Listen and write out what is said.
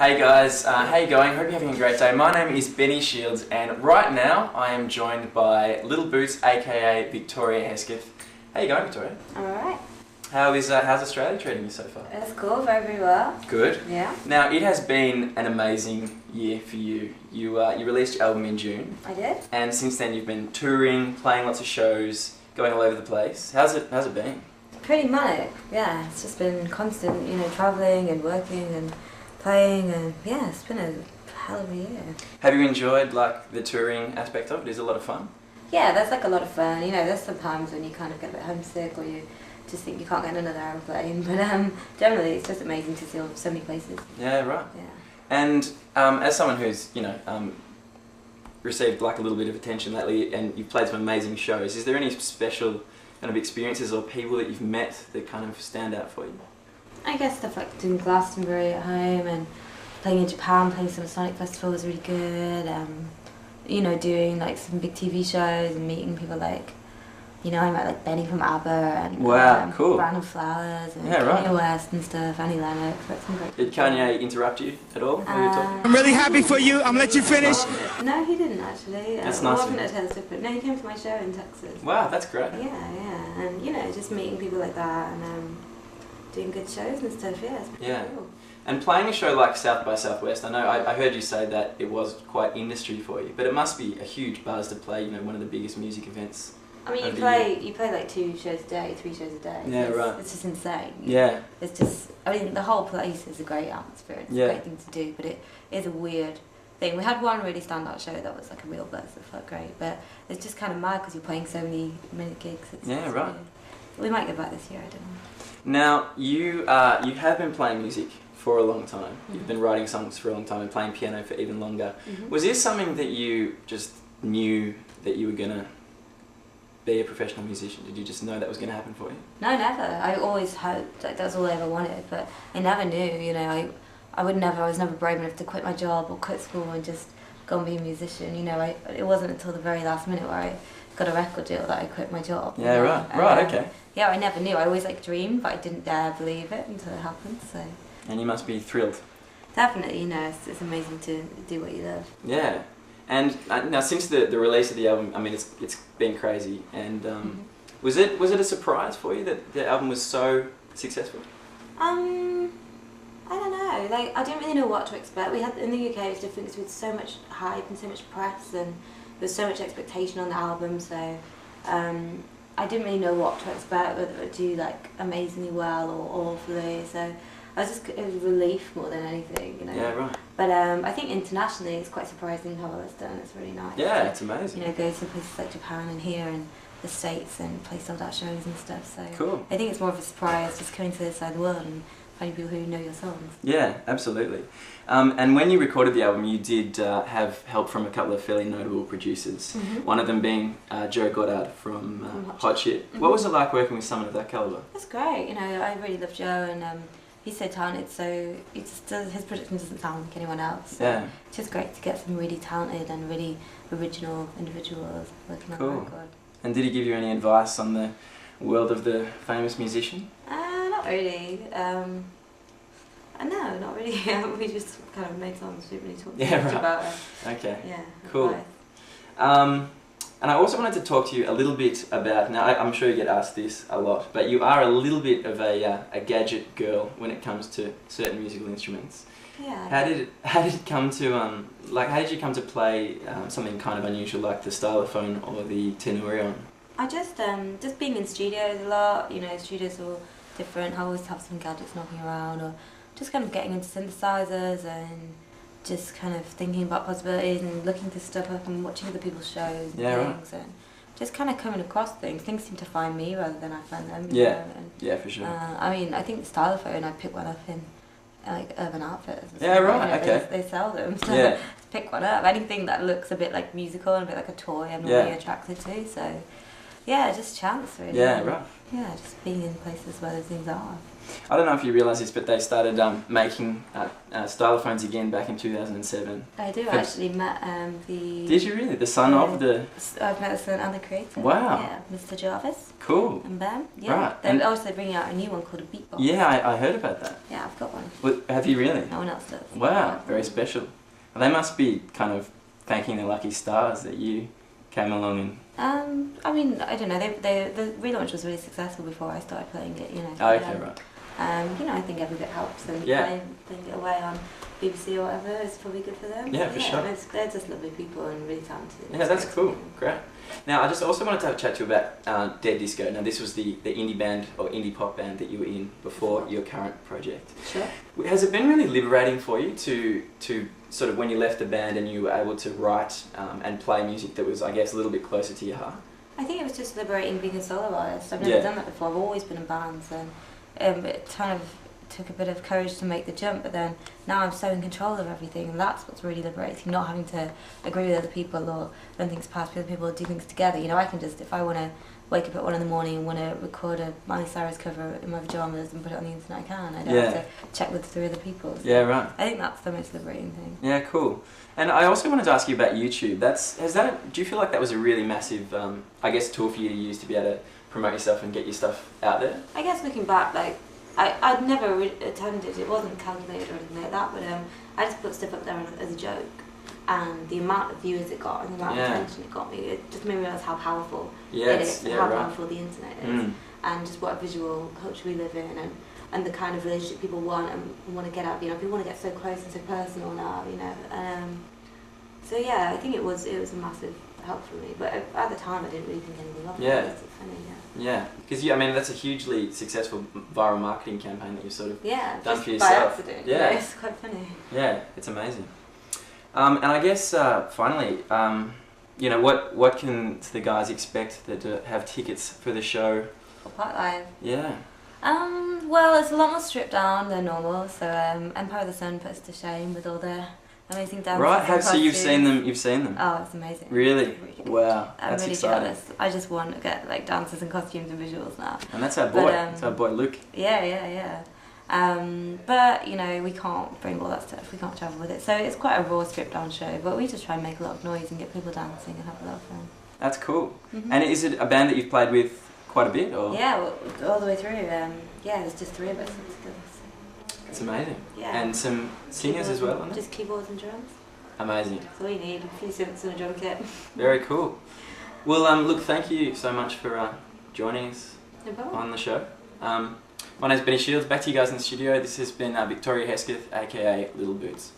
Hey guys, how you going? Hope you're having a great day. My name is Benny Shields and right now I am joined by Little Boots aka Victoria Hesketh. How you going, Victoria? I'm alright. How's Australia treating you so far? It's cool, very well. Good. Yeah. Now it has been an amazing year for you. You released your album in June. I did. And since then you've been touring, playing lots of shows, going all over the place. How's it been? Pretty manic, yeah. It's just been constant, travelling and working and playing and yeah, it's been a hell of a year. Have you enjoyed the touring aspect of it? Is it a lot of fun? Yeah, that's a lot of fun. There's some times when you kind of get a bit homesick or you just think you can't get in another aeroplane, but generally it's just amazing to see so many places. Yeah, right. Yeah. And as someone who's, received a little bit of attention lately and you've played some amazing shows, is there any special kind of experiences or people that you've met that kind of stand out for you? I guess stuff like doing Glastonbury at home and playing in Japan, playing some Sonic Festival was really good. Doing some big TV shows and meeting people I met Benny from ABBA and wow, cool. Brandon Flowers and yeah, right. Kanye West and stuff, Annie Lennox. Did Kanye interrupt you at all when you were talking? I'm really happy for you. I'm let you finish. No, he didn't actually. That's I nice. wasn't at Taylor Swift, but no, he came to my show in Texas. Wow, that's great. Yeah, and just meeting people like that and doing good shows and stuff. Yeah, it's pretty cool. And playing a show like South by Southwest, I know I heard you say that it was quite industry for you, but it must be a huge buzz to play, one of the biggest music events. I mean, you play 2 shows a day, 3 shows a day. Yeah, right. It's just insane. Yeah. It's just, the whole place is a great atmosphere. It's a great thing to do, but it is a weird thing. We had one really standout show that was a real buzz that felt great, but it's just kind of mad because you're playing so many gigs. It's right. Weird. We might get back this year, I don't know. Now, you have been playing music for a long time. Mm-hmm. You've been writing songs for a long time and playing piano for even longer. Mm-hmm. Was this something that you just knew that you were going to be a professional musician? Did you just know that was going to happen for you? No, never. I always hoped, that's all I ever wanted, but I never knew, I was never brave enough to quit my job or quit school and just go and be a musician, it wasn't until the very last minute where I got a record deal that I quit my job. Yeah, right, okay. Yeah, I never knew. I always dreamed, but I didn't dare believe it until it happened, so. And you must be thrilled. Definitely, it's amazing to do what you love. Yeah. And now since the release of the album, it's been crazy. And was it a surprise for you that the album was so successful? I don't know. I didn't really know what to expect. We had in the UK it was different because we had so much hype and so much press and there's so much expectation on the album. So I didn't really know what to expect, whether it would do amazingly well or awfully. So it was relief more than anything, Yeah, right. But I think internationally it's quite surprising how well it's done. It's really nice. Yeah, it's amazing. Go to places like Japan and here and the States and play sold out shows and stuff. So cool. I think it's more of a surprise just coming to this side of the world and finding people who know your songs. Yeah, absolutely. And when you recorded the album, you did have help from a couple of fairly notable producers. Mm-hmm. One of them being Joe Goddard from Hot Shit. Mm-hmm. What was it like working with someone of that calibre? It's great. I really love Joe and he's so talented. So his production doesn't sound like anyone else. So yeah. It's just great to get some really talented and really original individuals working on the record. And did he give you any advice on the world of the famous musician? Not really. No, not really. We just kind of made songs. We didn't really talk too much about it. Okay. Yeah. Cool. And I also wanted to talk to you a little bit about, now I'm sure you get asked this a lot, but you are a little bit of a gadget girl when it comes to certain musical instruments. Yeah. How did it come to how did you come to play something kind of unusual like the stylophone or the tenorion? I just being in studios a lot. Studios are all different. I always have some gadgets knocking around, or just kind of getting into synthesizers and just kind of thinking about possibilities and looking this stuff up and watching other people's shows and things, and just kind of coming across things. Things seem to find me rather than I find them. Yeah, for sure. I think the stylophone, I picked one up in Urban Outfitters. Yeah, right. Okay. They sell them. So pick one up. Anything that looks a bit like musical and a bit like a toy, I'm really attracted to. So, yeah, just chance really. Yeah, right. Yeah, just being in places where those things are. I don't know if you realise this, but they started making stylophones again back in 2007. I do. I actually met the... Did you really? The son of the... I've met the son and the creator. Wow. Yeah, Mr. Jarvis. Cool. And Ben. Yeah. Right. They're also bringing out a new one called a beatbox. Yeah, I heard about that. Yeah, I've got one. Well, have you really? No one else does. Wow, very special. Well, they must be kind of thanking their lucky stars that you came along and... I mean, I don't know. The relaunch was really successful before I started playing it, you know. Oh, okay, right. You know, I think every bit helps, and playing it away on BBC or whatever is probably good for them. Yeah, for sure. They're just lovely people and really talented. Yeah, that's cool. Great. Now, I just also wanted to have a chat to you about Dead Disco. Now, this was the indie band or indie pop band that you were in before your current project. Sure. Has it been really liberating for you to sort of when you left the band and you were able to write and play music that was, I guess, a little bit closer to your heart? I think it was just liberating being a solo artist. I've never done that before. I've always been in bands, and it kind of took a bit of courage to make the jump, but then now I'm so in control of everything, and that's what's really liberating, not having to agree with other people or run things past other people or do things together. You know, I can just, if I want to wake up at 1 in the morning and want to record a Miley Cyrus cover in my pyjamas and put it on the internet, I can. I don't have to check with 3 other people. So yeah, right. I think that's the most liberating thing. Yeah, cool. And I also wanted to ask you about YouTube. Do you feel like that was a really massive, I guess, tool for you to use to be able to promote yourself and get your stuff out there? I guess looking back, like, I'd never attended, it wasn't calculated or anything like that, but I just put stuff up there as a joke, and the amount of viewers it got and the amount of attention it got me, it just made me realise how powerful it is, and how powerful the internet is, and just what a visual culture we live in, and the kind of relationship people want and want to get out. You know, people want to get so close and so personal now, you know. So yeah, I think it was a massive help for me, but at the time I didn't really think anything of it. It's funny, Yeah, because I mean that's a hugely successful viral marketing campaign that you've sort of done for yourself. By accident. Yeah, it's quite funny. Yeah, it's amazing. And I guess finally, you know, what can the guys expect that have tickets for the show? For Part Live. Yeah. Well, it's a lot more stripped down than normal. So Empire of the Sun puts to shame with all their amazing dances. Right. So you've seen them. You've seen them. Oh, it's amazing. Really? Really wow. I'm that's really exciting. jealous. I just want to get like dancers and costumes and visuals now. And that's our boy. That's our boy Luke. Yeah. But you know, we can't bring all that stuff. We can't travel with it. So it's quite a raw, stripped down show. But we just try and make a lot of noise and get people dancing and have a lot of fun. That's cool. And is it a band that you've played with quite a bit, or? Yeah, well, all the way through. Yeah, there's just 3 of us together. So. It's amazing. Yeah. And some singers as well, aren't Just keyboards and drums. Amazing. That's all you need. A few synths and a drum kit. Very cool. Well, look, thank you so much for joining us on the show. My name's Benny Shields. Back to you guys in the studio. This has been Victoria Hesketh, aka Little Boots.